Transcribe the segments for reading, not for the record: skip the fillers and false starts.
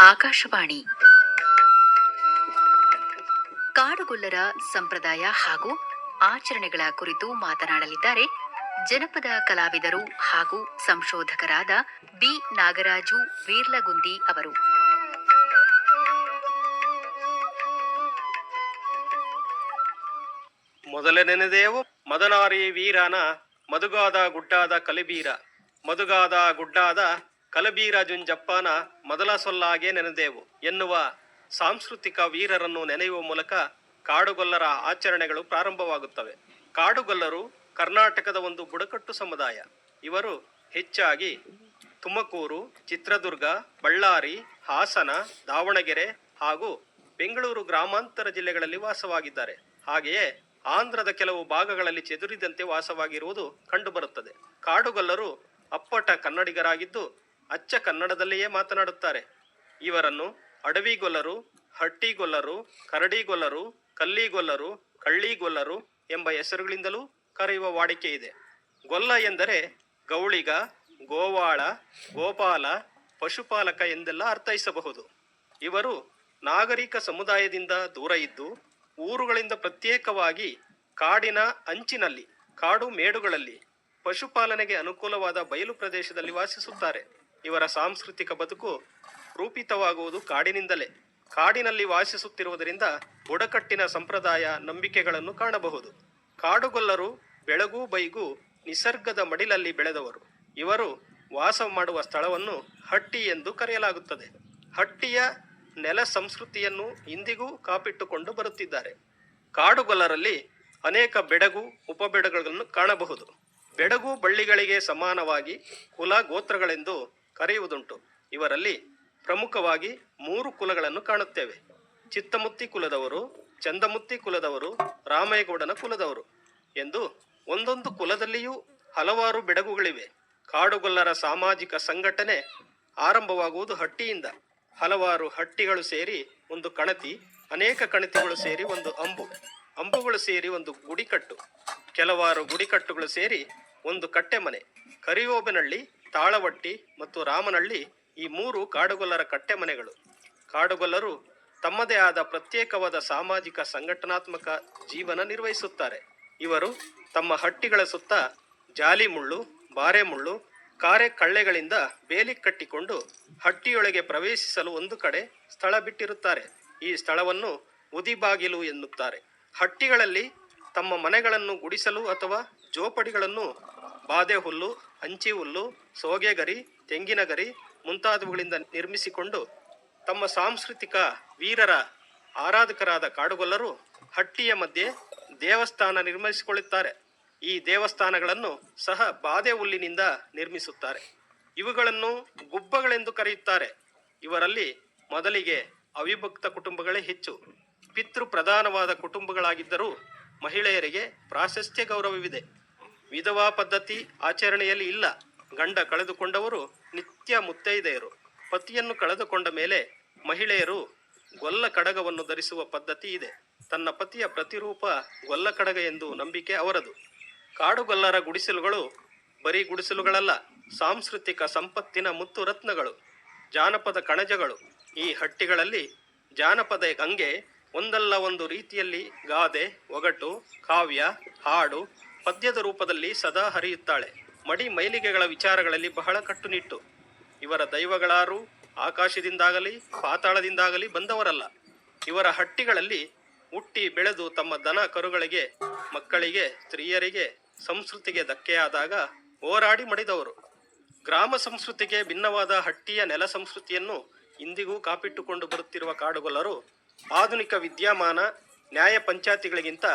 ಆಕಾಶವಾಣಿ ಕಾಡುಗೊಲ್ಲರ ಸಂಪ್ರದಾಯ ಹಾಗೂ ಆಚರಣೆಗಳ ಕುರಿತು ಮಾತನಾಡಲಿದ್ದಾರೆ ಜನಪದ ಕಲಾವಿದರು ಹಾಗೂ ಸಂಶೋಧಕರಾದ ಬಿ ನಾಗರಾಜು ವೀರ್ಲಗುಂದಿ ಅವರು. ಮೊದಲನೆಯದೇವು ಮದನಾರಿ ವೀರನ ಮದುಗಾದ ಗುಡ್ಡಾದ ಕಲಬೀರ ಮದುಗಾದ ಗುಡ್ಡಾದ ಕಲಬೀರ ಜುಂಜಪ್ಪನ ಮೊದಲ ಸೊಲ್ಲಾಗೆ ನೆನೆದೆವು ಎನ್ನುವ ಸಾಂಸ್ಕೃತಿಕ ವೀರರನ್ನು ನೆನೆಯುವ ಮೂಲಕ ಕಾಡುಗೊಲ್ಲರ ಆಚರಣೆಗಳು ಪ್ರಾರಂಭವಾಗುತ್ತವೆ. ಕಾಡುಗೊಲ್ಲರು ಕರ್ನಾಟಕದ ಒಂದು ಬುಡಕಟ್ಟು ಸಮುದಾಯ. ಇವರು ಹೆಚ್ಚಾಗಿ ತುಮಕೂರು, ಚಿತ್ರದುರ್ಗ, ಬಳ್ಳಾರಿ, ಹಾಸನ, ದಾವಣಗೆರೆ ಹಾಗೂ ಬೆಂಗಳೂರು ಗ್ರಾಮಾಂತರ ಜಿಲ್ಲೆಗಳಲ್ಲಿ ವಾಸವಾಗಿದ್ದಾರೆ. ಹಾಗೆಯೇ ಆಂಧ್ರದ ಕೆಲವು ಭಾಗಗಳಲ್ಲಿ ಚೆದುರಿದಂತೆ ವಾಸವಾಗಿರುವುದು ಕಂಡುಬರುತ್ತದೆ. ಕಾಡುಗೊಲ್ಲರು ಅಪ್ಪಟ ಕನ್ನಡಿಗರಾಗಿದ್ದು ಅಚ್ಚ ಕನ್ನಡದಲ್ಲಿಯೇ ಮಾತನಾಡುತ್ತಾರೆ. ಇವರನ್ನು ಅಡವಿಗೊಲ್ಲರು, ಹಟ್ಟಿಗೊಲ್ಲರು, ಕರಡಿಗೊಲ್ಲರು, ಕಲ್ಲಿಗೊಲ್ಲರು, ಕಳ್ಳಿಗೊಲ್ಲರು ಎಂಬ ಹೆಸರುಗಳಿಂದಲೂ ಕರೆಯುವ ವಾಡಿಕೆ ಇದೆ. ಗೊಲ್ಲ ಎಂದರೆ ಗೌಳಿಗ, ಗೋವಾಳ, ಗೋಪಾಲ, ಪಶುಪಾಲಕ ಎಂದೆಲ್ಲ ಅರ್ಥೈಸಬಹುದು. ಇವರು ನಾಗರಿಕ ಸಮುದಾಯದಿಂದ ದೂರ ಇದ್ದು ಊರುಗಳಿಂದ ಪ್ರತ್ಯೇಕವಾಗಿ ಕಾಡಿನ ಅಂಚಿನಲ್ಲಿ, ಕಾಡು ಮೇಡುಗಳಲ್ಲಿ, ಪಶುಪಾಲನೆಗೆ ಅನುಕೂಲವಾದ ಬಯಲು ಪ್ರದೇಶದಲ್ಲಿ ವಾಸಿಸುತ್ತಾರೆ. ಇವರ ಸಾಂಸ್ಕೃತಿಕ ಬದುಕು ರೂಪಿತವಾಗುವುದು ಕಾಡಿನಿಂದಲೇ. ಕಾಡಿನಲ್ಲಿ ವಾಸಿಸುತ್ತಿರುವುದರಿಂದ ಬುಡಕಟ್ಟಿನ ಸಂಪ್ರದಾಯ, ನಂಬಿಕೆಗಳನ್ನು ಕಾಣಬಹುದು. ಕಾಡುಗೊಲ್ಲರು ಬೆಳಗೂ ಬೈಗೂ ನಿಸರ್ಗದ ಮಡಿಲಲ್ಲಿ ಬೆಳೆದವರು. ಇವರು ವಾಸ ಮಾಡುವ ಸ್ಥಳವನ್ನು ಹಟ್ಟಿ ಎಂದು ಕರೆಯಲಾಗುತ್ತದೆ. ಹಟ್ಟಿಯ ನೆಲ ಸಂಸ್ಕೃತಿಯನ್ನು ಇಂದಿಗೂ ಕಾಪಿಟ್ಟುಕೊಂಡು ಬರುತ್ತಿದ್ದಾರೆ. ಕಾಡುಗೊಲ್ಲರಲ್ಲಿ ಅನೇಕ ಬೆಡಗು, ಉಪಬೆಡಗುಗಳನ್ನು ಕಾಣಬಹುದು. ಬೆಡಗು ಬಳ್ಳಿಗಳಿಗೆ ಸಮಾನವಾಗಿ ಕುಲ, ಗೋತ್ರಗಳೆಂದು ಕರೆಯುವುದುಂಟು. ಇವರಲ್ಲಿ ಪ್ರಮುಖವಾಗಿ 3 ಕುಲಗಳನ್ನು ಕಾಣುತ್ತೇವೆ. ಚಿತ್ತಮುತ್ತಿ ಕುಲದವರು, ಚಂದಮುತ್ತಿ ಕುಲದವರು, ರಾಮೇಗೌಡನ ಕುಲದವರು ಎಂದು ಒಂದೊಂದು ಕುಲದಲ್ಲಿಯೂ ಹಲವಾರು ಬೆಡಗುಗಳಿವೆ. ಕಾಡುಗೊಲ್ಲರ ಸಾಮಾಜಿಕ ಸಂಘಟನೆ ಆರಂಭವಾಗುವುದು ಹಟ್ಟಿಯಿಂದ. ಹಲವಾರು ಹಟ್ಟಿಗಳು ಸೇರಿ ಒಂದು ಕಣತಿ, ಅನೇಕ ಕಣತಿಗಳು ಸೇರಿ ಒಂದು ಅಂಬು, ಅಂಬುಗಳು ಸೇರಿ ಒಂದು ಗುಡಿಕಟ್ಟು, ಕೆಲವಾರು ಗುಡಿಕಟ್ಟುಗಳು ಸೇರಿ ಒಂದು ಕಟ್ಟೆಮನೆ. ಕರಿಯೋಬನಹಳ್ಳಿ, ತಾಳವಟ್ಟಿ ಮತ್ತು ರಾಮನಹಳ್ಳಿ ಈ 3 ಕಾಡುಗೊಲ್ಲರ ಕಟ್ಟೆಮನೆಗಳು. ಕಾಡುಗೊಲ್ಲರು ತಮ್ಮದೇ ಆದ ಪ್ರತ್ಯೇಕವಾದ ಸಾಮಾಜಿಕ ಸಂಘಟನಾತ್ಮಕ ಜೀವನ ನಿರ್ವಹಿಸುತ್ತಾರೆ. ಇವರು ತಮ್ಮ ಹಟ್ಟಿಗಳ ಸುತ್ತ ಜಾಲಿ ಮುಳ್ಳು, ಬಾರೆ ಮುಳ್ಳು, ಕಾರೆ ಕಳ್ಳೆಗಳಿಂದ ಬೇಲಿ ಕಟ್ಟಿಕೊಂಡು ಹಟ್ಟಿಯೊಳಗೆ ಪ್ರವೇಶಿಸಲು ಒಂದು ಕಡೆ ಸ್ಥಳ ಬಿಟ್ಟಿರುತ್ತಾರೆ. ಈ ಸ್ಥಳವನ್ನು ಉದಿಬಾಗಿಲು ಎನ್ನುತ್ತಾರೆ. ಹಟ್ಟಿಗಳಲ್ಲಿ ತಮ್ಮ ಮನೆಗಳನ್ನು ಗುಡಿಸಲು ಅಥವಾ ಜೋಪಡಿಗಳನ್ನು ಬಾದೆ ಹುಲ್ಲು, ಹಂಚಿ ಹುಲ್ಲು, ಸೋಗೆಗರಿ, ತೆಂಗಿನ ಗರಿ ಮುಂತಾದವುಗಳಿಂದ ನಿರ್ಮಿಸಿಕೊಂಡು ತಮ್ಮ ಸಾಂಸ್ಕೃತಿಕ ವೀರರ ಆರಾಧಕರಾದ ಕಾಡುಗೊಲ್ಲರು ಹಟ್ಟಿಯ ಮಧ್ಯೆ ದೇವಸ್ಥಾನ ನಿರ್ಮಿಸಿಕೊಳ್ಳುತ್ತಾರೆ. ಈ ದೇವಸ್ಥಾನಗಳನ್ನು ಸಹ ಬಾದೆ ಹುಲ್ಲಿನಿಂದ ನಿರ್ಮಿಸುತ್ತಾರೆ. ಇವುಗಳನ್ನು ಗುಬ್ಬಗಳೆಂದು ಕರೆಯುತ್ತಾರೆ. ಇವರಲ್ಲಿ ಮೊದಲಿಗೆ ಅವಿಭಕ್ತ ಕುಟುಂಬಗಳೇ ಹೆಚ್ಚು. ಪಿತೃ ಪ್ರಧಾನವಾದ ಕುಟುಂಬಗಳಾಗಿದ್ದರೂ ಮಹಿಳೆಯರಿಗೆ ಪ್ರಾಶಸ್ತ್ಯ ಗೌರವವಿದೆ. ವಿಧವಾ ಪದ್ಧತಿ ಆಚರಣೆಯಲ್ಲಿ ಇಲ್ಲ. ಗಂಡ ಕಳೆದುಕೊಂಡವರು ನಿತ್ಯ ಮುತ್ತೈದೆಯರು. ಪತಿಯನ್ನು ಕಳೆದುಕೊಂಡ ಮೇಲೆ ಮಹಿಳೆಯರು ಗೊಲ್ಲ ಕಡಗವನ್ನು ಧರಿಸುವ ಪದ್ಧತಿ ಇದೆ. ತನ್ನ ಪತಿಯ ಪ್ರತಿರೂಪ ಗೊಲ್ಲ ಕಡಗ ಎಂದು ನಂಬಿಕೆ ಅವರದು. ಕಾಡುಗೊಲ್ಲರ ಗುಡಿಸಲುಗಳು ಬರೀ ಗುಡಿಸಲುಗಳಲ್ಲ, ಸಾಂಸ್ಕೃತಿಕ ಸಂಪತ್ತಿನ ಮುತ್ತು ರತ್ನಗಳು, ಜಾನಪದ ಕಣಜಗಳು. ಈ ಹಟ್ಟಿಗಳಲ್ಲಿ ಜಾನಪದ ಗಂಗೆ ಒಂದಲ್ಲ ಒಂದು ರೀತಿಯಲ್ಲಿ ಗಾದೆ, ಒಗಟು, ಕಾವ್ಯ, ಹಾಡು, ಪದ್ಯದ ರೂಪದಲ್ಲಿ ಸದಾ ಹರಿಯುತ್ತಾಳೆ. ಮಡಿ ಮೈಲಿಗೆಗಳ ವಿಚಾರಗಳಲ್ಲಿ ಬಹಳ ಕಟ್ಟುನಿಟ್ಟು. ಇವರ ದೈವಗಳಾರು ಆಕಾಶದಿಂದಾಗಲಿ ಪಾತಾಳದಿಂದಾಗಲಿ ಬಂದವರಲ್ಲ. ಇವರ ಹಟ್ಟಿಗಳಲ್ಲಿ ಹುಟ್ಟಿ ಬೆಳೆದು ತಮ್ಮ ದನ ಕರುಗಳಿಗೆ, ಮಕ್ಕಳಿಗೆ, ಸ್ತ್ರೀಯರಿಗೆ ಸಂಸ್ಕೃತಿಗೆ ಧಕ್ಕೆಯಾದಾಗ ಹೋರಾಡಿ ಮಡಿದವರು. ಗ್ರಾಮ ಸಂಸ್ಕೃತಿಗೆ ಭಿನ್ನವಾದ ಹಟ್ಟಿಯ ನೆಲ ಸಂಸ್ಕೃತಿಯನ್ನು ಇಂದಿಗೂ ಕಾಪಿಟ್ಟುಕೊಂಡು ಬರುತ್ತಿರುವ ಕಾಡುಗೊಲ್ಲರು ಆಧುನಿಕ ವಿದ್ಯಮಾನ, ನ್ಯಾಯ ಪಂಚಾಯತಿಗಳಿಗಿಂತ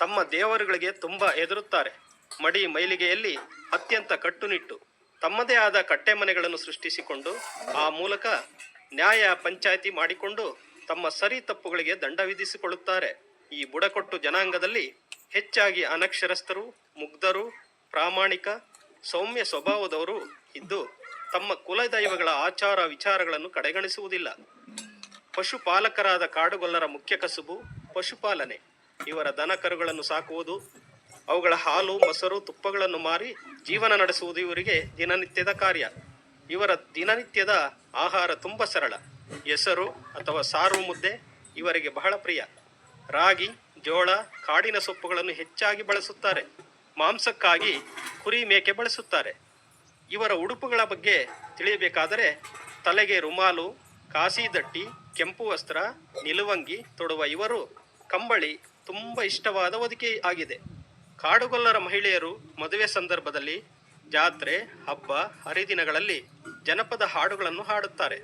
ತಮ್ಮ ದೇವರುಗಳಿಗೆ ತುಂಬ ಹೆದರುತ್ತಾರೆ. ಮಡಿ ಮೈಲಿಗೆಯಲ್ಲಿ ಅತ್ಯಂತ ಕಟ್ಟುನಿಟ್ಟು ತಮ್ಮದೇ ಆದ ಕಟ್ಟೆಮನೆಗಳನ್ನು ಸೃಷ್ಟಿಸಿಕೊಂಡು ಆ ಮೂಲಕ ನ್ಯಾಯ ಪಂಚಾಯತಿ ಮಾಡಿಕೊಂಡು ತಮ್ಮ ಸರಿ ತಪ್ಪುಗಳಿಗೆ ದಂಡ ವಿಧಿಸಿಕೊಳ್ಳುತ್ತಾರೆ. ಈ ಬುಡಕಟ್ಟು ಜನಾಂಗದಲ್ಲಿ ಹೆಚ್ಚಾಗಿ ಅನಕ್ಷರಸ್ಥರು, ಮುಗ್ಧರು, ಪ್ರಾಮಾಣಿಕ, ಸೌಮ್ಯ ಸ್ವಭಾವದವರು ಇದ್ದು ತಮ್ಮ ಕುಲದೈವಗಳ ಆಚಾರ ವಿಚಾರಗಳನ್ನು ಕಡೆಗಣಿಸುವುದಿಲ್ಲ. ಪಶುಪಾಲಕರಾದ ಕಾಡುಗೊಲ್ಲರ ಮುಖ್ಯ ಕಸುಬು ಪಶುಪಾಲನೆ. ಇವರ ದನ ಕರುಗಳನ್ನು ಸಾಕುವುದು, ಅವುಗಳ ಹಾಲು, ಮೊಸರು, ತುಪ್ಪಗಳನ್ನು ಮಾರಿ ಜೀವನ ನಡೆಸುವುದು ಇವರಿಗೆ ದಿನನಿತ್ಯದ ಕಾರ್ಯ. ಇವರ ದಿನನಿತ್ಯದ ಆಹಾರ ತುಂಬ ಸರಳ. ಹೆಸರು ಅಥವಾ ಸಾರು ಮುದ್ದೆ ಇವರಿಗೆ ಬಹಳ ಪ್ರಿಯ. ರಾಗಿ, ಜೋಳ, ಕಾಡಿನ ಸೊಪ್ಪುಗಳನ್ನು ಹೆಚ್ಚಾಗಿ ಬಳಸುತ್ತಾರೆ. ಮಾಂಸಕ್ಕಾಗಿ ಕುರಿ, ಮೇಕೆ ಬಳಸುತ್ತಾರೆ. ಇವರ ಉಡುಪುಗಳ ಬಗ್ಗೆ ತಿಳಿಯಬೇಕಾದರೆ ತಲೆಗೆ ರುಮಾಲು, ಕಾಸಿದಟ್ಟಿ, ಕೆಂಪು ವಸ್ತ್ರ, ನಿಲುವಂಗಿ ತೊಡುವ ಇವರು ಕಂಬಳಿ ತುಂಬ ಇಷ್ಟವಾದ ಹೊದಿಕೆ ಆಗಿದೆ. ಕಾಡುಗೊಲ್ಲರ ಮಹಿಳೆಯರು ಮದುವೆ ಸಂದರ್ಭದಲ್ಲಿ, ಜಾತ್ರೆ, ಹಬ್ಬ, ಹರಿದಿನಗಳಲ್ಲಿ ಜನಪದ ಹಾಡುಗಳನ್ನು ಹಾಡುತ್ತಾರೆ.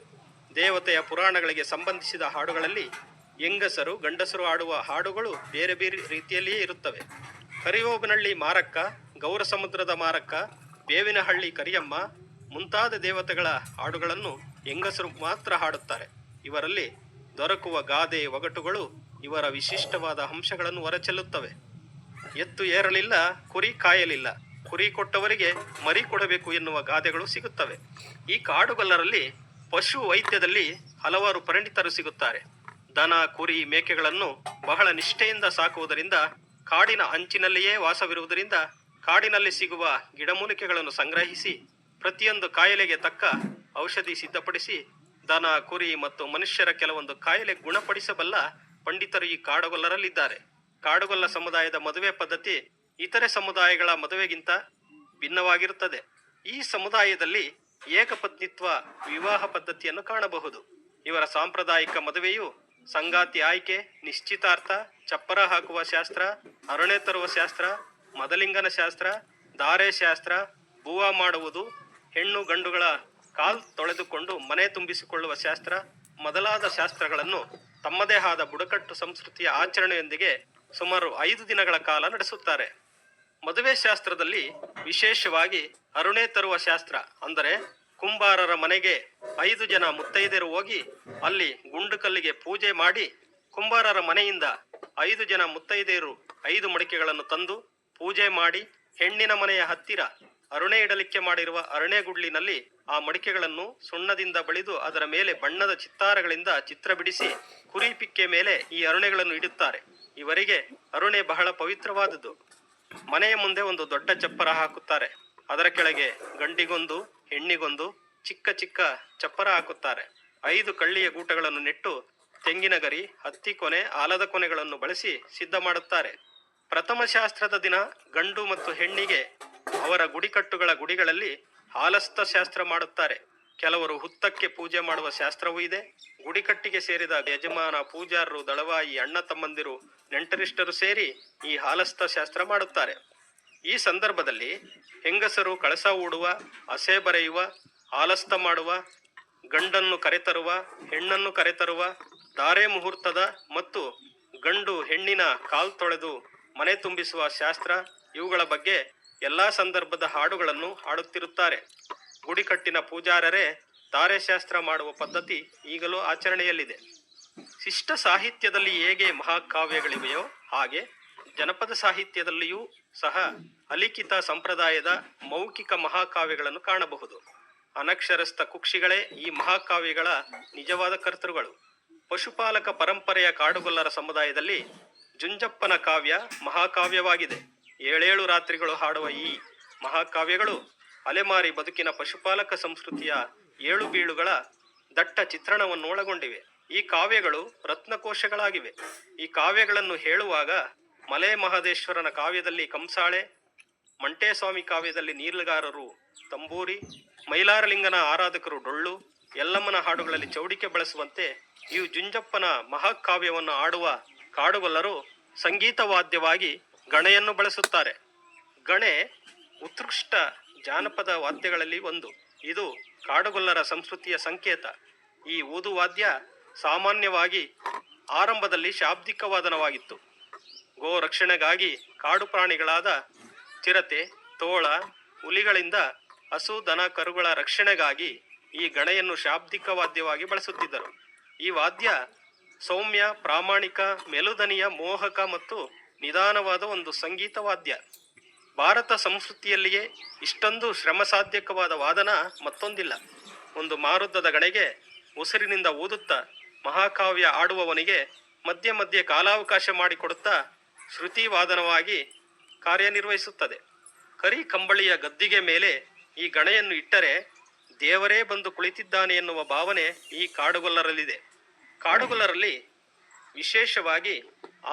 ದೇವತೆಯ ಪುರಾಣಗಳಿಗೆ ಸಂಬಂಧಿಸಿದ ಹಾಡುಗಳಲ್ಲಿ ಹೆಂಗಸರು, ಗಂಡಸರು ಆಡುವ ಹಾಡುಗಳು ಬೇರೆ ಬೇರೆ ರೀತಿಯಲ್ಲಿಯೇ ಇರುತ್ತವೆ. ಕರಿಯೋಬನಹಳ್ಳಿ ಮಾರಕ್ಕ, ಗೌರಸಮುದ್ರದ ಮಾರಕ್ಕ, ಬೇವಿನಹಳ್ಳಿ ಕರಿಯಮ್ಮ ಮುಂತಾದ ದೇವತೆಗಳ ಹಾಡುಗಳನ್ನು ಹೆಂಗಸರು ಮಾತ್ರ ಹಾಡುತ್ತಾರೆ. ಇವರಲ್ಲಿ ದೊರಕುವ ಗಾದೆ, ಒಗಟುಗಳು ಇವರ ವಿಶಿಷ್ಟವಾದ ಅಂಶಗಳನ್ನು ಹೊರಚೆಲ್ಲುತ್ತವೆ. ಎತ್ತು ಏರಲಿಲ್ಲ, ಕುರಿ ಕಾಯಲಿಲ್ಲ, ಕುರಿ ಕೊಟ್ಟವರಿಗೆ ಮರಿ ಕೊಡಬೇಕು ಎನ್ನುವ ಗಾದೆಗಳು ಸಿಗುತ್ತವೆ. ಈ ಕಾಡುಗೊಲ್ಲರಲ್ಲಿ ಪಶು ವೈದ್ಯದಲ್ಲಿ ಹಲವಾರು ಪರಿಣಿತರು ಸಿಗುತ್ತಾರೆ. ದನ, ಕುರಿ, ಮೇಕೆಗಳನ್ನು ಬಹಳ ನಿಷ್ಠೆಯಿಂದ ಸಾಕುವುದರಿಂದ, ಕಾಡಿನ ಅಂಚಿನಲ್ಲಿಯೇ ವಾಸವಿರುವುದರಿಂದ ಕಾಡಿನಲ್ಲಿ ಸಿಗುವ ಗಿಡಮೂಲಿಕೆಗಳನ್ನು ಸಂಗ್ರಹಿಸಿ ಪ್ರತಿಯೊಂದು ಕಾಯಿಲೆಗೆ ತಕ್ಕ ಔಷಧಿ ಸಿದ್ಧಪಡಿಸಿ ದನ, ಕುರಿ ಮತ್ತು ಮನುಷ್ಯರ ಕೆಲವೊಂದು ಕಾಯಿಲೆ ಗುಣಪಡಿಸಬಲ್ಲ ಪಂಡಿತರು ಈ ಕಾಡುಗೊಲ್ಲರಲ್ಲಿದ್ದಾರೆ. ಕಾಡುಗೊಲ್ಲ ಸಮುದಾಯದ ಮದುವೆ ಪದ್ಧತಿ ಇತರೆ ಸಮುದಾಯಗಳ ಮದುವೆಗಿಂತ ಭಿನ್ನವಾಗಿರುತ್ತದೆ. ಈ ಸಮುದಾಯದಲ್ಲಿ ಏಕಪತ್ನಿತ್ವ ವಿವಾಹ ಪದ್ಧತಿಯನ್ನು ಕಾಣಬಹುದು. ಇವರ ಸಾಂಪ್ರದಾಯಿಕ ಮದುವೆಯು ಸಂಗಾತಿ ಆಯ್ಕೆ, ನಿಶ್ಚಿತಾರ್ಥ, ಚಪ್ಪರ ಹಾಕುವ ಶಾಸ್ತ್ರ, ಅರಣೆ ತರುವ ಶಾಸ್ತ್ರ, ಮದಲಿಂಗನ ಶಾಸ್ತ್ರ, ಧಾರೆ ಶಾಸ್ತ್ರ, ಬೂವ ಮಾಡುವುದು, ಹೆಣ್ಣು ಗಂಡುಗಳ ಕಾಲ್ ತೊಳೆದುಕೊಂಡು ಮನೆ ತುಂಬಿಸಿಕೊಳ್ಳುವ ಶಾಸ್ತ್ರ ಮೊದಲಾದ ಶಾಸ್ತ್ರಗಳನ್ನು ತಮ್ಮದೇ ಆದ ಬುಡಕಟ್ಟು ಸಂಸ್ಕೃತಿಯ ಆಚರಣೆಯೊಂದಿಗೆ ಸುಮಾರು 5 ದಿನಗಳ ಕಾಲ ನಡೆಸುತ್ತಾರೆ. ಮದುವೆ ಶಾಸ್ತ್ರದಲ್ಲಿ ವಿಶೇಷವಾಗಿ ಅರುಣೆ ತರುವ ಶಾಸ್ತ್ರ, ಅಂದರೆ ಕುಂಬಾರರ ಮನೆಗೆ 5 ಜನ ಮುತ್ತೈದೆಯರು ಹೋಗಿ ಅಲ್ಲಿ ಗುಂಡುಕಲ್ಲಿಗೆ ಪೂಜೆ ಮಾಡಿ ಕುಂಬಾರರ ಮನೆಯಿಂದ 5 ಜನ ಮುತ್ತೈದೆಯರು 5 ಮಡಿಕೆಗಳನ್ನು ತಂದು ಪೂಜೆ ಮಾಡಿ ಹೆಣ್ಣಿನ ಮನೆಯ ಹತ್ತಿರ ಅರುಣೆ ಇಡಲಿಕ್ಕೆ ಮಾಡಿರುವ ಅರಣೆ ಗುಡ್ಲಿನಲ್ಲಿ ಆ ಮಡಿಕೆಗಳನ್ನು ಸುಣ್ಣದಿಂದ ಬಳಿದು ಅದರ ಮೇಲೆ ಬಣ್ಣದ ಚಿತ್ತಾರಗಳಿಂದ ಚಿತ್ರ ಬಿಡಿಸಿ ಕುರಿ ಪಿಕ್ಕೆ ಮೇಲೆ ಈ ಅರುಣೆಗಳನ್ನು ಇಡುತ್ತಾರೆ. ಇವರಿಗೆ ಅರುಣೆ ಬಹಳ ಪವಿತ್ರವಾದುದು. ಮನೆಯ ಮುಂದೆ ಒಂದು ದೊಡ್ಡ ಚಪ್ಪರ ಹಾಕುತ್ತಾರೆ. ಅದರ ಕೆಳಗೆ ಗಂಡಿಗೊಂದು, ಹೆಣ್ಣಿಗೊಂದು ಚಿಕ್ಕ ಚಿಕ್ಕ ಚಪ್ಪರ ಹಾಕುತ್ತಾರೆ. 5 ಕಳ್ಳಿಯ ಗೂಟಗಳನ್ನು ನೆಟ್ಟು ತೆಂಗಿನ ಗರಿ, ಹತ್ತಿ ಕೊನೆ, ಆಲದ ಕೊನೆಗಳನ್ನು ಬಳಸಿ ಸಿದ್ಧ ಮಾಡುತ್ತಾರೆ. ಪ್ರಥಮ ಶಾಸ್ತ್ರದ ದಿನ ಗಂಡು ಮತ್ತು ಹೆಣ್ಣಿಗೆ ಅವರ ಗುಡಿಕಟ್ಟುಗಳ ಗುಡಿಗಳಲ್ಲಿ ಹಾಲಸ್ತ ಶಾಸ್ತ್ರ ಮಾಡುತ್ತಾರೆ. ಕೆಲವರು ಹುತ್ತಕ್ಕೆ ಪೂಜೆ ಮಾಡುವ ಶಾಸ್ತ್ರವೂ ಇದೆ. ಗುಡಿಕಟ್ಟಿಗೆ ಸೇರಿದ ಯಜಮಾನ, ಪೂಜಾರರು, ದಳವಾಯಿ, ಅಣ್ಣ ತಮ್ಮಂದಿರು, ನೆಂಟರಿಷ್ಟರು ಸೇರಿ ಈ ಹಾಲಸ್ತ ಶಾಸ್ತ್ರ ಮಾಡುತ್ತಾರೆ. ಈ ಸಂದರ್ಭದಲ್ಲಿ ಹೆಂಗಸರು ಕಳಸ ಹೂಡುವ, ಹಸೆ ಬರೆಯುವ, ಹಾಲಸ್ತ ಮಾಡುವ, ಗಂಡನ್ನು ಕರೆತರುವ, ಹೆಣ್ಣನ್ನು ಕರೆತರುವ, ಧಾರೆ ಮುಹೂರ್ತದ ಮತ್ತು ಗಂಡು ಹೆಣ್ಣಿನ ಕಾಲ್ ತೊಳೆದು ಮನೆ ತುಂಬಿಸುವ ಶಾಸ್ತ್ರ, ಇವುಗಳ ಬಗ್ಗೆ ಎಲ್ಲಾ ಸಂದರ್ಭದ ಹಾಡುಗಳನ್ನು ಹಾಡುತ್ತಿರುತ್ತಾರೆ. ಗುಡಿಕಟ್ಟಿನ ಪೂಜಾರರೇ ಧಾರೆ ಶಾಸ್ತ್ರ ಮಾಡುವ ಪದ್ಧತಿ ಈಗಲೂ ಆಚರಣೆಯಲ್ಲಿದೆ. ಶಿಷ್ಟ ಸಾಹಿತ್ಯದಲ್ಲಿ ಹೇಗೆ ಮಹಾಕಾವ್ಯಗಳಿವೆಯೋ ಹಾಗೆ ಜನಪದ ಸಾಹಿತ್ಯದಲ್ಲಿಯೂ ಸಹ ಅಲಿಖಿತ ಸಂಪ್ರದಾಯದ ಮೌಖಿಕ ಮಹಾಕಾವ್ಯಗಳನ್ನು ಕಾಣಬಹುದು. ಅನಕ್ಷರಸ್ಥ ಕುಕ್ಷಿಗಳೇ ಈ ಮಹಾಕಾವ್ಯಗಳ ನಿಜವಾದ ಕರ್ತೃಗಳು. ಪಶುಪಾಲಕ ಪರಂಪರೆಯ ಕಾಡುಗೊಲ್ಲರ ಸಮುದಾಯದಲ್ಲಿ ಜುಂಜಪ್ಪನ ಕಾವ್ಯ ಮಹಾಕಾವ್ಯವಾಗಿದೆ. 7 ರಾತ್ರಿಗಳು ಹಾಡುವ ಈ ಮಹಾಕಾವ್ಯಗಳು ಅಲೆಮಾರಿ ಬದುಕಿನ ಪಶುಪಾಲಕ ಸಂಸ್ಕೃತಿಯ 7 ಬೀಳುಗಳ ದಟ್ಟ ಚಿತ್ರಣವನ್ನು ಒಳಗೊಂಡಿವೆ. ಈ ಕಾವ್ಯಗಳು ರತ್ನಕೋಶಗಳಾಗಿವೆ. ಈ ಕಾವ್ಯಗಳನ್ನು ಹೇಳುವಾಗ ಮಲೆ ಮಹದೇಶ್ವರನ ಕಾವ್ಯದಲ್ಲಿ ಕಂಸಾಳೆ, ಮಂಟೇಸ್ವಾಮಿ ಕಾವ್ಯದಲ್ಲಿ ನೀಲಗಾರರು ತಂಬೂರಿ, ಮೈಲಾರಲಿಂಗನ ಆರಾಧಕರು ಡೊಳ್ಳು, ಯಲ್ಲಮ್ಮನ ಹಾಡುಗಳಲ್ಲಿ ಚೌಡಿಕೆ ಬಳಸುವಂತೆ ಈ ಜುಂಜಪ್ಪನ ಮಹಾಕಾವ್ಯವನ್ನು ಆಡುವ ಕಾಡುಗೊಲ್ಲರು ಸಂಗೀತ ವಾದ್ಯವಾಗಿ ಗಣೆಯನ್ನು ಬಳಸುತ್ತಾರೆ. ಗಣೆ ಉತ್ಕೃಷ್ಟ ಜಾನಪದ ವಾದ್ಯಗಳಲ್ಲಿ ಒಂದು. ಇದು ಕಾಡುಗೊಲ್ಲರ ಸಂಸ್ಕೃತಿಯ ಸಂಕೇತ. ಈ ಊದು ವಾದ್ಯ ಸಾಮಾನ್ಯವಾಗಿ ಆರಂಭದಲ್ಲಿ ಶಾಬ್ದಿಕ ವಾದನವಾಗಿತ್ತು. ಗೋ ರಕ್ಷಣೆಗಾಗಿ ಕಾಡು ಪ್ರಾಣಿಗಳಾದ ಚಿರತೆ, ತೋಳ, ಹುಲಿಗಳಿಂದ ಹಸು, ದನ, ಕರುಗಳ ರಕ್ಷಣೆಗಾಗಿ ಈ ಗಣೆಯನ್ನು ಶಾಬ್ದಿಕ ವಾದ್ಯವಾಗಿ ಬಳಸುತ್ತಿದ್ದರು. ಈ ವಾದ್ಯ ಸೌಮ್ಯ, ಪ್ರಾಮಾಣಿಕ, ಮೆಲುದನಿಯ, ಮೋಹಕ ಮತ್ತು ನಿಧಾನವಾದ ಒಂದು ಸಂಗೀತ ವಾದ್ಯ. ಭಾರತ ಸಂಸ್ಕೃತಿಯಲ್ಲಿಯೇ ಇಷ್ಟೊಂದು ಶ್ರಮಸಾಧ್ಯಕವಾದ ವಾದನ ಮತ್ತೊಂದಿಲ್ಲ. ಒಂದು ಮಾರುದ್ದದ ಗಣೆಗೆ ಉಸಿರಿನಿಂದ ಊದುತ್ತಾ ಮಹಾಕಾವ್ಯ ಆಡುವವನಿಗೆ ಮಧ್ಯೆ ಮಧ್ಯೆ ಕಾಲಾವಕಾಶ ಮಾಡಿಕೊಡುತ್ತಾ ಶ್ರುತಿ ವಾದನವಾಗಿ ಕಾರ್ಯನಿರ್ವಹಿಸುತ್ತದೆ. ಕರಿ ಕಂಬಳಿಯ ಗದ್ದಿಗೆ ಮೇಲೆ ಈ ಗಣೆಯನ್ನು ಇಟ್ಟರೆ ದೇವರೇ ಬಂದು ಕುಳಿತಿದ್ದಾನೆ ಎನ್ನುವ ಭಾವನೆ ಈ ಕಾಡುಗೊಲ್ಲರಲ್ಲಿದೆ. ಕಾಡುಗೊಲ್ಲರಲ್ಲಿ ವಿಶೇಷವಾಗಿ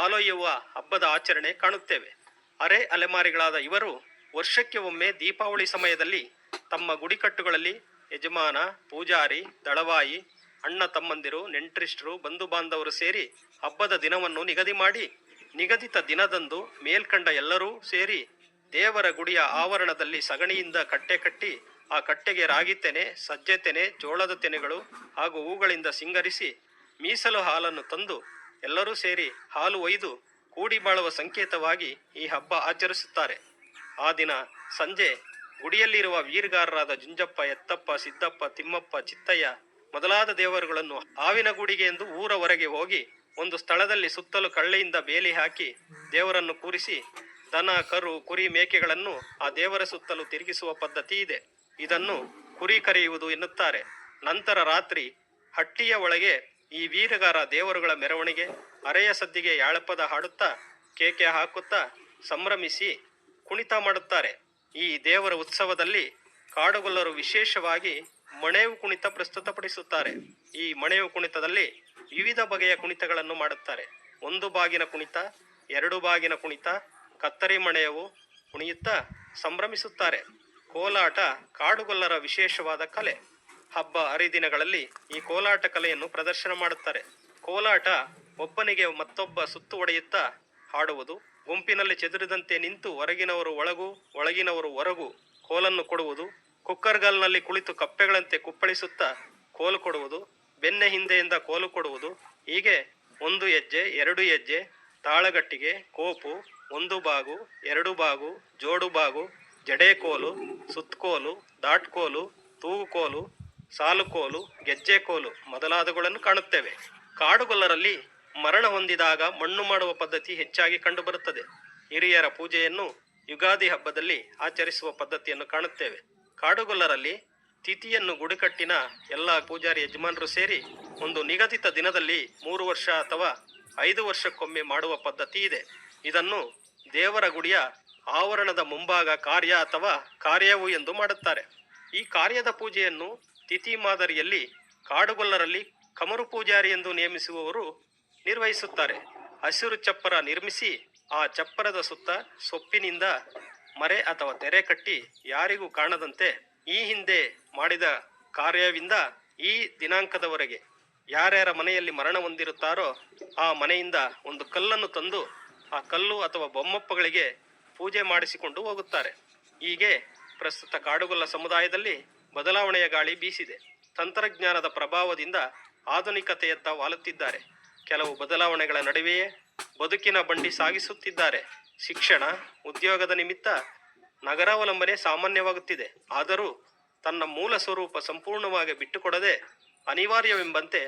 ಆಲೊಯ್ಯುವ ಹಬ್ಬದ ಆಚರಣೆ ಕಾಣುತ್ತೇವೆ. ಅರೆ ಅಲೆಮಾರಿಗಳಾದ ಇವರು ವರ್ಷಕ್ಕೆ ಒಮ್ಮೆ ದೀಪಾವಳಿ ಸಮಯದಲ್ಲಿ ತಮ್ಮ ಗುಡಿಕಟ್ಟುಗಳಲ್ಲಿ ಯಜಮಾನ, ಪೂಜಾರಿ, ದಳವಾಯಿ, ಅಣ್ಣ ತಮ್ಮಂದಿರು, ನೆಂಟರಿಷ್ಟರು, ಬಂಧು ಬಾಂಧವರು ಸೇರಿ ಹಬ್ಬದ ದಿನವನ್ನು ನಿಗದಿ ಮಾಡಿ ನಿಗದಿತ ದಿನದಂದು ಮೇಲ್ಕಂಡ ಎಲ್ಲರೂ ಸೇರಿ ದೇವರ ಗುಡಿಯ ಆವರಣದಲ್ಲಿ ಸಗಣಿಯಿಂದ ಕಟ್ಟೆ ಕಟ್ಟಿ ಆ ಕಟ್ಟೆಗೆ ರಾಗಿ ತೆನೆ, ಸಜ್ಜೆ ತೆನೆ, ಜೋಳದ ತೆನೆಗಳು ಹಾಗೂ ಹೂಗಳಿಂದ ಸಿಂಗರಿಸಿ ಮೀಸಲು ಹಾಲನ್ನು ತಂದು ಎಲ್ಲರೂ ಸೇರಿ ಹಾಲು ಒಯ್ದು ಕೂಡಿ ಬಾಳುವ ಸಂಕೇತವಾಗಿ ಈ ಹಬ್ಬ ಆಚರಿಸುತ್ತಾರೆ. ಆ ದಿನ ಸಂಜೆ ಗುಡಿಯಲ್ಲಿರುವ ವೀರಗಾರರಾದ ಜುಂಜಪ್ಪ, ಎತ್ತಪ್ಪ, ಸಿದ್ದಪ್ಪ, ತಿಮ್ಮಪ್ಪ, ಚಿತ್ತಯ್ಯ ಮೊದಲಾದ ದೇವರುಗಳನ್ನು ಹಾವಿನ ಗೂಡಿಗೆ ಎಂದು ಊರ ಹೊರಗೆ ಹೋಗಿ ಒಂದು ಸ್ಥಳದಲ್ಲಿ ಸುತ್ತಲೂ ಕಳ್ಳೆಯಿಂದ ಬೇಲಿ ಹಾಕಿ ದೇವರನ್ನು ಕೂರಿಸಿ ದನ, ಕರು, ಕುರಿ, ಮೇಕೆಗಳನ್ನು ಆ ದೇವರ ಸುತ್ತಲೂ ತಿರುಗಿಸುವ ಪದ್ಧತಿ ಇದೆ. ಇದನ್ನು ಕುರಿ ಕರೆಯುವುದು ಎನ್ನುತ್ತಾರೆ. ನಂತರ ರಾತ್ರಿ ಹಟ್ಟಿಯ ಒಳಗೆ ಈ ವೀರಗಾರ ದೇವರುಗಳ ಮೆರವಣಿಗೆ ಅರೆಯ ಸದ್ದಿಗೆ ಯಾಳಪದ ಹಾಡುತ್ತಾ ಕೇಕೆ ಹಾಕುತ್ತಾ ಸಂಭ್ರಮಿಸಿ ಕುಣಿತ ಮಾಡುತ್ತಾರೆ. ಈ ದೇವರ ಉತ್ಸವದಲ್ಲಿ ಕಾಡುಗೊಲ್ಲರು ವಿಶೇಷವಾಗಿ ಮಣೇವು ಕುಣಿತ ಪ್ರಸ್ತುತಪಡಿಸುತ್ತಾರೆ. ಈ ಮಣೇವು ಕುಣಿತದಲ್ಲಿ ವಿವಿಧ ಬಗೆಯ ಕುಣಿತಗಳನ್ನು ಮಾಡುತ್ತಾರೆ. ಒಂದು ಬಾಗಿನ ಕುಣಿತ, ಎರಡು ಬಾಗಿನ ಕುಣಿತ, ಕತ್ತರಿ ಮಣೇವು ಕುಣಿಯುತ್ತಾ ಸಂಭ್ರಮಿಸುತ್ತಾರೆ. ಕೋಲಾಟ ಕಾಡುಗೊಲ್ಲರ ವಿಶೇಷವಾದ ಕಲೆ. ಹಬ್ಬ ಹರಿದಿನಗಳಲ್ಲಿ ಈ ಕೋಲಾಟ ಕಲೆಯನ್ನು ಪ್ರದರ್ಶನ ಮಾಡುತ್ತಾರೆ. ಕೋಲಾಟ ಒಬ್ಬನಿಗೆ ಮತ್ತೊಬ್ಬ ಸುತ್ತು ಹೊಡೆಯುತ್ತಾ ಹಾಡುವುದು, ಗುಂಪಿನಲ್ಲಿ ಚದುರಿದಂತೆ ನಿಂತು ಹೊರಗಿನವರು ಒಳಗೂ ಒಳಗಿನವರು ಹೊರಗೂ ಕೋಲನ್ನು ಕೊಡುವುದು, ಕುಕ್ಕರ್ಗಲ್ನಲ್ಲಿ ಕುಳಿತು ಕಪ್ಪೆಗಳಂತೆ ಕುಪ್ಪಳಿಸುತ್ತಾ ಕೋಲು ಕೊಡುವುದು, ಬೆನ್ನೆ ಹಿಂದೆಯಿಂದ ಕೋಲು ಕೊಡುವುದು, ಹೀಗೆ ಒಂದು ಹೆಜ್ಜೆ, ಎರಡು ಹೆಜ್ಜೆ, ತಾಳಗಟ್ಟಿಗೆ, ಕೋಪು, ಒಂದು ಬಾಗು, ಎರಡು ಬಾಗು, ಜೋಡು ಬಾಗು, ಜಡೇಕೋಲು, ಸುತ್ತಕೋಲು, ದಾಟ್ಕೋಲು, ತೂಗುಕೋಲು, ಸಾಲುಕೋಲು, ಗೆಜ್ಜೆಕೋಲು ಮೊದಲಾದವುಗಳನ್ನು ಕಾಣುತ್ತೇವೆ. ಕಾಡುಗೊಲ್ಲರಲ್ಲಿ ಮರಣ ಹೊಂದಿದಾಗ ಮಣ್ಣು ಮಾಡುವ ಪದ್ಧತಿ ಹೆಚ್ಚಾಗಿ ಕಂಡುಬರುತ್ತದೆ. ಹಿರಿಯರ ಪೂಜೆಯನ್ನು ಯುಗಾದಿ ಹಬ್ಬದಲ್ಲಿ ಆಚರಿಸುವ ಪದ್ಧತಿಯನ್ನು ಕಾಣುತ್ತೇವೆ. ಕಾಡುಗೊಲ್ಲರಲ್ಲಿ ತಿಥಿಯನ್ನು ಗುಡಿಕಟ್ಟಿನ ಎಲ್ಲ ಪೂಜಾರಿ ಯಜಮಾನರು ಸೇರಿ ಒಂದು ನಿಗದಿತ ದಿನದಲ್ಲಿ 3 ವರ್ಷ ಅಥವಾ 5 ವರ್ಷಕ್ಕೊಮ್ಮೆ ಮಾಡುವ ಪದ್ಧತಿ ಇದೆ. ಇದನ್ನು ದೇವರ ಗುಡಿಯ ಆವರಣದ ಮುಂಭಾಗ ಕಾರ್ಯ ಅಥವಾ ಕಾರ್ಯವು ಎಂದು ಮಾಡುತ್ತಾರೆ. ಈ ಕಾರ್ಯದ ಪೂಜೆಯನ್ನು ತಿಥಿ ಮಾದರಿಯಲ್ಲಿ ಕಾಡುಗೊಲ್ಲರಲ್ಲಿ ಕಮರು ಪೂಜಾರಿ ಎಂದು ನೇಮಿಸುವವರು ನಿರ್ವಹಿಸುತ್ತಾರೆ. ಹಸಿರು ಚಪ್ಪರ ನಿರ್ಮಿಸಿ ಆ ಚಪ್ಪರದ ಸುತ್ತ ಸೊಪ್ಪಿನಿಂದ ಮರೆ ಅಥವಾ ತೆರೆ ಕಟ್ಟಿ ಯಾರಿಗೂ ಕಾಣದಂತೆ ಈ ಹಿಂದೆ ಮಾಡಿದ ಕಾರ್ಯವಿಂದ ಈ ದಿನಾಂಕದವರೆಗೆ ಯಾರ್ಯಾರ ಮನೆಯಲ್ಲಿ ಮರಣ ಹೊಂದಿರುತ್ತಾರೋ ಆ ಮನೆಯಿಂದ ಒಂದು ಕಲ್ಲನ್ನು ತಂದು ಆ ಕಲ್ಲು ಅಥವಾ ಬೊಮ್ಮಪ್ಪಗಳಿಗೆ ಪೂಜೆ ಮಾಡಿಸಿಕೊಂಡು ಹೋಗುತ್ತಾರೆ. ಹೀಗೆ ಪ್ರಸ್ತುತ ಕಾಡುಗೊಲ್ಲ ಸಮುದಾಯದಲ್ಲಿ ಬದಲಾವಣೆಯ ಗಾಳಿ ಬೀಸಿದೆ. ತಂತ್ರಜ್ಞಾನದ ಪ್ರಭಾವದಿಂದ ಆಧುನಿಕತೆಯತ್ತ ವಾಲುತ್ತಿದ್ದಾರೆ. ಕೆಲವು ಬದಲಾವಣೆಗಳ ನಡುವೆಯೇ ಬದುಕಿನ ಬಂಡಿ ಸಾಗಿಸುತ್ತಿದ್ದಾರೆ. ಶಿಕ್ಷಣ, ಉದ್ಯೋಗದ ನಿಮಿತ್ತ ನಗರಾವಲಂಬನೆ ಸಾಮಾನ್ಯವಾಗುತ್ತಿದೆ. ಆದರೂ ತನ್ನ ಮೂಲ ಸ್ವರೂಪ ಸಂಪೂರ್ಣವಾಗಿ ಬಿಟ್ಟುಕೊಡದೆ ಅನಿವಾರ್ಯವೆಂಬಂತೆ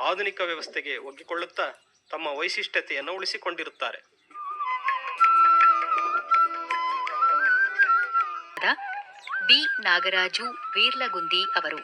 ಆಧುನಿಕ ವ್ಯವಸ್ಥೆಗೆ ಒಗ್ಗಿಕೊಳ್ಳುತ್ತಾ ತಮ್ಮ ವೈಶಿಷ್ಟ್ಯತೆಯನ್ನು ಉಳಿಸಿಕೊಂಡಿರುತ್ತಾರೆ. ಬಿ ನಾಗರಾಜು ವೀರ್ಲಗುಂದಿ ಅವರು